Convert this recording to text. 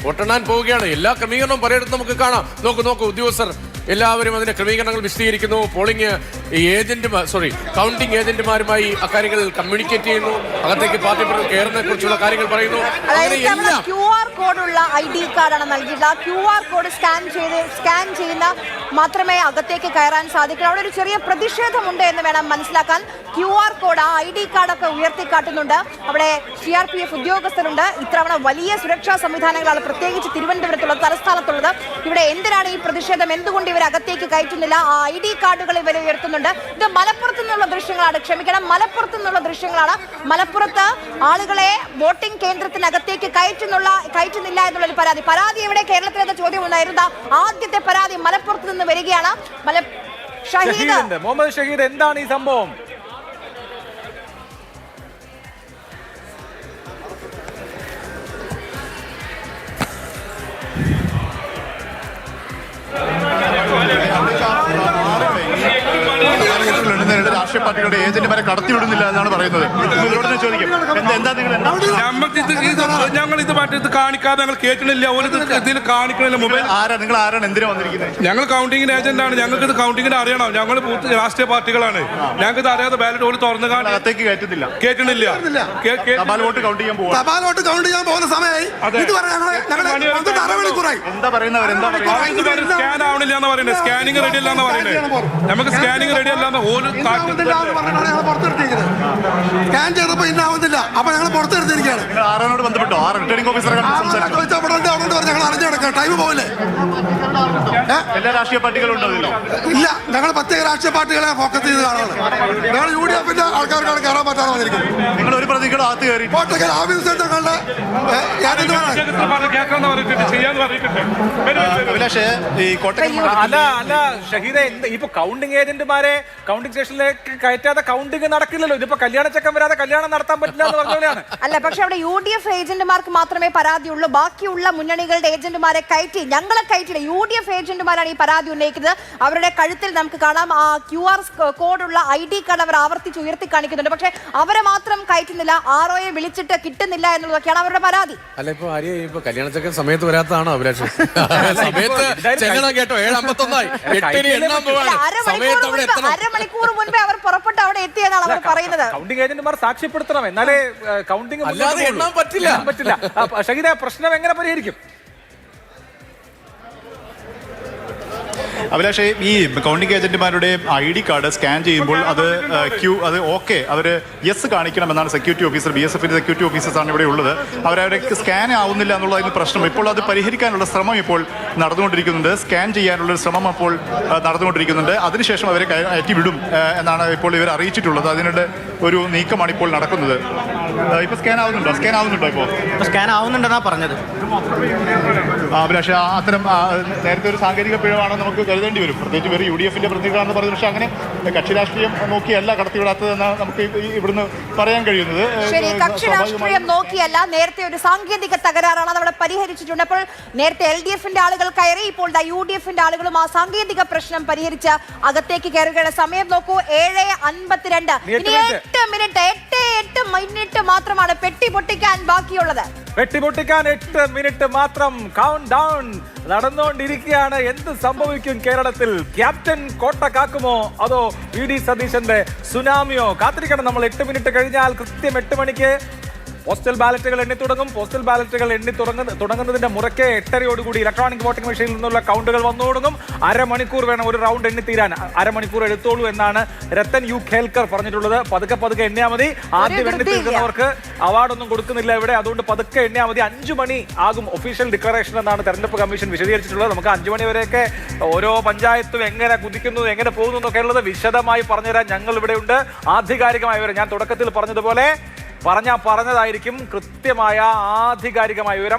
വോട്ടെണ്ണാൻ പോവുകയാണ്. എല്ലാ ക്രമീകരണവും പലയിടത്തും നമുക്ക് കാണാം. നോക്കൂ ഉദ്യോഗസ്ഥർ എല്ലാവരും അതിന്റെ ക്രമീകരണങ്ങൾ വിശദീകരിക്കുന്നു. പോളിംഗ് കൗണ്ടിംഗ് ഏജന്റുമാരുമായി അക്കാര്യങ്ങൾ കമ്മ്യൂണിക്കേറ്റ് ചെയ്യുന്നു. അകത്തേക്ക് പാർട്ടി കയറുന്നതിനെ കുറിച്ചുള്ള കാര്യങ്ങൾ പറയുന്നു. QR കോഡുള്ള ID കാർഡാണ് നൽകിയിട്ടുള്ളത്. ആ QR കോഡ് സ്കാൻ ചെയ്യുന്ന മാത്രമേ അകത്തേക്ക് കയറാൻ സാധിക്കൂ. അവിടെ ഒരു ചെറിയ പ്രതിഷേധമുണ്ട് എന്ന് വേണം മനസ്സിലാക്കാൻ. QR കോഡ് ആ ID കാർഡൊക്കെ ഉയർത്തിക്കാട്ടുന്നുണ്ട്. അവിടെ CRPF ഉദ്യോഗസ്ഥരുണ്ട്. ഇത്തവണ വലിയ സുരക്ഷാ സംവിധാനങ്ങളാണ് പ്രത്യേകിച്ച് തിരുവനന്തപുരത്തുള്ളത്, തലസ്ഥാനത്തുള്ളത്. ഇവിടെ എന്തിനാണ് ഈ പ്രതിഷേധം? എന്തുകൊണ്ട് ഇവർ അകത്തേക്ക് കയറ്റുന്നില്ല? ആ ID കാർഡുകൾ ഇവർ ഉയർത്തുന്നുണ്ട്. ഇത് മലപ്പുറത്ത് നിന്നുള്ള ദൃശ്യങ്ങളാണ്. മലപ്പുറത്ത് നിന്നുള്ള ദൃശ്യങ്ങളാണ്. മലപ്പുറത്ത് ആളുകളെ വോട്ടിംഗ് കേന്ദ്രത്തിനകത്തേക്ക് കയറ്റുന്നില്ല എന്നുള്ളൊരു പരാതി എവിടെ? കേരളത്തിലെ ചോദ്യം ഉണ്ടായിരുന്നു. ആദ്യത്തെ പരാതി മലപ്പുറത്ത് നിന്ന് വരികയാണ്. മുഹമ്മദ് ഷഹീദ്, എന്താണ് ഈ സംഭവം? രാഷ്ട്രീയ പാർട്ടികളുടെ ഏജന്റുമാരെ കടത്തിവിടുന്നില്ല എന്നാണ് പറയുന്നത്. ഞങ്ങൾ ഇത് മറ്റേ കാണിക്കാതെ ഞങ്ങൾ കേൾക്കണില്ല. ഇതിൽ കാണിക്കണില്ല. മൊബൈൽ നിങ്ങൾ ആരാണ് എന്തിനാ വന്നിരിക്കുന്നത്? ഞങ്ങൾ കൗണ്ടിങ്ങിന് ഏജന്റാണ്. ഞങ്ങൾക്ക് ഇത് കൗണ്ടിങ്ങിന് അറിയണം. ഞങ്ങൾ രാഷ്ട്രീയ പാർട്ടികളാണ്. ഞങ്ങൾക്ക് ഇത് അറിയാതെ ബാലറ്റ് പോലും തുറന്നു അകത്തേക്ക് കയറ്റുന്നില്ല. വോട്ട് കൗണ്ട് ചെയ്യാൻ പോകുന്ന സമയമായി. എന്താ പറയുന്നവർ? സ്കാൻ ആവണില്ല എന്ന് പറയുന്നത്. സ്കാനിങ് റെഡി അല്ല എന്ന് പറയുന്നത്. നമുക്ക് സ്കാനിങ് റെഡി അല്ലാന്ന് ഓരോ സ്കാൻ ചെയ്തപ്പോ ഇന്നാവുന്നില്ല. അപ്പൊ ഞങ്ങൾ പുറത്തെടുത്തിരിക്കുകയാണ്. ആരോട് ബന്ധപ്പെട്ടോ? റിട്ടേണിംഗ് ഓഫീസറെ ഞങ്ങൾ അറിഞ്ഞെടുക്കാം. ടൈം പോവില്ലേ? എല്ലാ രാഷ്ട്രീയ പാർട്ടികളും ഉണ്ടോ? ഇല്ല, ഞങ്ങൾ പ്രത്യേക രാഷ്ട്രീയ പാർട്ടികളെ ഫോക്കസ് ചെയ്ത് കാണാണ്. ഞങ്ങൾ UDF ആൾക്കാർക്കാണ് കയറാൻ പറ്റാതെ വന്നിരിക്കുന്നത്. നിങ്ങൾ ഒരു പ്രതികളും അകത്ത് കയറി കോട്ടക്കൽ ആഫീസർ ഞങ്ങളുടെ അല്ല ഷഹീദെ, ഇപ്പൊ കൗണ്ടിംഗ് ഏജന്റുമാരെ കൗണ്ടിംഗ് സ്റ്റേഷനിലേക്ക് കയറ്റാതെ കൗണ്ടിംഗ് നടക്കില്ലല്ലോ. ഇതിപ്പോ കല്യാണ ചക്കം വരാതെ കല്യാണം നടത്താൻ പറ്റില്ല എന്ന് പറഞ്ഞോളാണ്. അല്ല, പക്ഷെ അവിടെ UDF ഏജന്റുമാർക്ക് മാത്രമേ പരാതിയുള്ളൂ. ബാക്കിയുള്ള മുന്നണികളുടെ ഏജന്റുമാരെ ഞങ്ങളെ കയറ്റില്ല. UDF ഏജന്റുമാരാണ് ഈ പരാതി ഉന്നയിക്കുന്നത്. അവരുടെ കഴുത്തിൽ നമുക്ക് കാണാം ആ QR കോഡുള്ള ID കാർഡ് അവർ ആവർത്തിച്ച് ഉയർത്തി കാണിക്കുന്നുണ്ട്. പക്ഷെ അവരെ മാത്രം കയറ്റുന്നില്ല. ROയെ വിളിച്ചിട്ട് കിട്ടുന്നില്ല എന്നുള്ളതൊക്കെയാണ് അവരുടെ പരാതി. അല്ല, ഇപ്പൊ കല്യാണ ചക്കൻ സമയത്ത് വരാത്തതാണോ അഭിലാഷ്? സമയത്ത് കേട്ടോ 7:51 അരമണിക്കൂർ മുൻപേ അവർ പുറപ്പെട്ട് അവിടെ എത്തിയെന്നാണ് അവർ പറയുന്നത്. കൗണ്ടിംഗ് ഏജന്റുമാർ സാക്ഷ്യപ്പെടുത്തണം, എന്നാലേ കൗണ്ടിംഗ് പറ്റില്ല. ഷഹീദ, പ്രശ്നം എങ്ങനെ പരിഹരിക്കും? അഭിലാഷേ, ഈ കൗണ്ടിംഗ് ഏജന്റുമാരുടെ ID കാർഡ് സ്കാൻ ചെയ്യുമ്പോൾ അത് ഓക്കെ അവർ യെസ് കാണിക്കണമെന്നാണ് സെക്യൂരിറ്റി ഓഫീസർ, BSFന്റെ സെക്യൂരിറ്റി ഓഫീസേഴ്സാണ് ഇവിടെ ഉള്ളത്. അവരവിടെ സ്കാൻ ആവുന്നില്ല എന്നുള്ളതിന് പ്രശ്നം. ഇപ്പോൾ അത് പരിഹരിക്കാനുള്ള ശ്രമം ഇപ്പോൾ നടന്നുകൊണ്ടിരിക്കുന്നുണ്ട്. സ്കാൻ ചെയ്യാനുള്ള ശ്രമം അപ്പോൾ നടന്നുകൊണ്ടിരിക്കുന്നുണ്ട്. അതിനുശേഷം അവരെ കയറ്റി വിടും എന്നാണ് ഇപ്പോൾ ഇവർ അറിയിച്ചിട്ടുള്ളത്. അതിനുള്ള ഒരു നീക്കമാണ് ഇപ്പോൾ നടക്കുന്നത്. ഇപ്പോൾ സ്കാൻ ആവുന്നുണ്ടോ? ഇപ്പോൾ സ്കാൻ ആവുന്നുണ്ടെന്നാ പറഞ്ഞത്. അഭിലാഷ്, അത്തരം നേരത്തെ ഒരു സാങ്കേതിക പിഴവാണെന്ന് നമുക്ക് കരുതേണ്ടി വരും. പ്രത്യേകിച്ച് വേറെ UDFന്റെ പ്രതിനിധികളാണെന്ന് പറയുന്നത്. പക്ഷേ അങ്ങനെ കക്ഷി രാഷ്ട്രീയം നോക്കിയല്ല കടത്തിവിടാത്തതെന്നാണ് നമുക്ക് ഇവിടുന്ന് പറയാൻ കഴിയുന്നത്. ശരി, കക്ഷി രാഷ്ട്രീയം നോക്കിയല്ല, നേരത്തെ ഒരു സാങ്കേതിക തകരാറാണ്. അത് അവിടെ പരിഹരിച്ചിട്ടുണ്ട്. അപ്പോൾ നേരത്തെ LDFന്റെ ആളുകൾ കയറി, ഇപ്പോൾ UDFന്റെ ആളുകളും ആ സാങ്കേതിക പ്രശ്നം പരിഹരിച്ച് അകത്തേക്ക് കയറുകയാണ്. സമയം നോക്കൂ, 7:52. ഇനി 8 മിനിറ്റ് മാത്രമാണ് പെട്ടി പൊട്ടിക്കാൻ ബാക്കിയുള്ളത്. പെട്ടി പൊട്ടിക്കാൻ 8 മിനിറ്റ് മാത്രം. കൗണ്ട് ഡൗൺ നടന്നുകൊണ്ടിരിക്കുകയാണ്. എന്ത് സംഭവിക്കും കേരളത്തിൽ? ക്യാപ്റ്റൻ കോട്ട കാക്കുമോ അതോ VD സതീശന്റെ സുനാമിയോ? കാത്തിരിക്കണം. നമ്മൾ 8 മിനിറ്റ് കഴിഞ്ഞാൽ കൃത്യം 8 മണിക്ക് പോസ്റ്റൽ ബാലറ്റുകൾ എണ്ണി തുടങ്ങും. പോസ്റ്റൽ ബാലറ്റുകൾ എണ്ണി തുടങ്ങുന്നതിന്റെ മുറയ്ക്ക് 8:30യോടുകൂടി ഇലക്ട്രോണിക് വോട്ടിംഗ് മെഷീനിൽ നിന്നുള്ള കൗണ്ടുകൾ വന്നു തുടങ്ങും. അരമണിക്കൂർ വേണം ഒരു റൗണ്ട് എണ്ണി തീരാൻ. അരമണിക്കൂർ എടുത്തോളൂ എന്നാണ് രത്തൻ യു ഖേൽക്കർ പറഞ്ഞിട്ടുള്ളത്. പതുക്കെ എണ്ണിയാൽ മതി. ആദ്യം എണ്ണി തീർക്കുന്നവർക്ക് അവാർഡൊന്നും കൊടുക്കുന്നില്ല ഇവിടെ. അതുകൊണ്ട് പതുക്കെ എണ്ണിയാൽ മതി. 5 മണി ആകും ഒഫീഷ്യൽ ഡിക്ലറേഷൻ എന്നാണ് തെരഞ്ഞെടുപ്പ് കമ്മീഷൻ വിശദീകരിച്ചിട്ടുള്ളത്. നമുക്ക് 5 മണി വരെയൊക്കെ ഓരോ പഞ്ചായത്തും എങ്ങനെ കുതിക്കുന്നു, എങ്ങനെ പോകുന്നു എന്നൊക്കെ ഉള്ളത് വിശദമായി പറഞ്ഞുതരാൻ ഞങ്ങൾ ഇവിടെ ഉണ്ട്. ആധികാരികമായ വിവരം ഞാൻ തുടക്കത്തിൽ പറഞ്ഞതുപോലെ പറഞ്ഞതായിരിക്കും. കൃത്യമായ ആധികാരികമായ വിവരം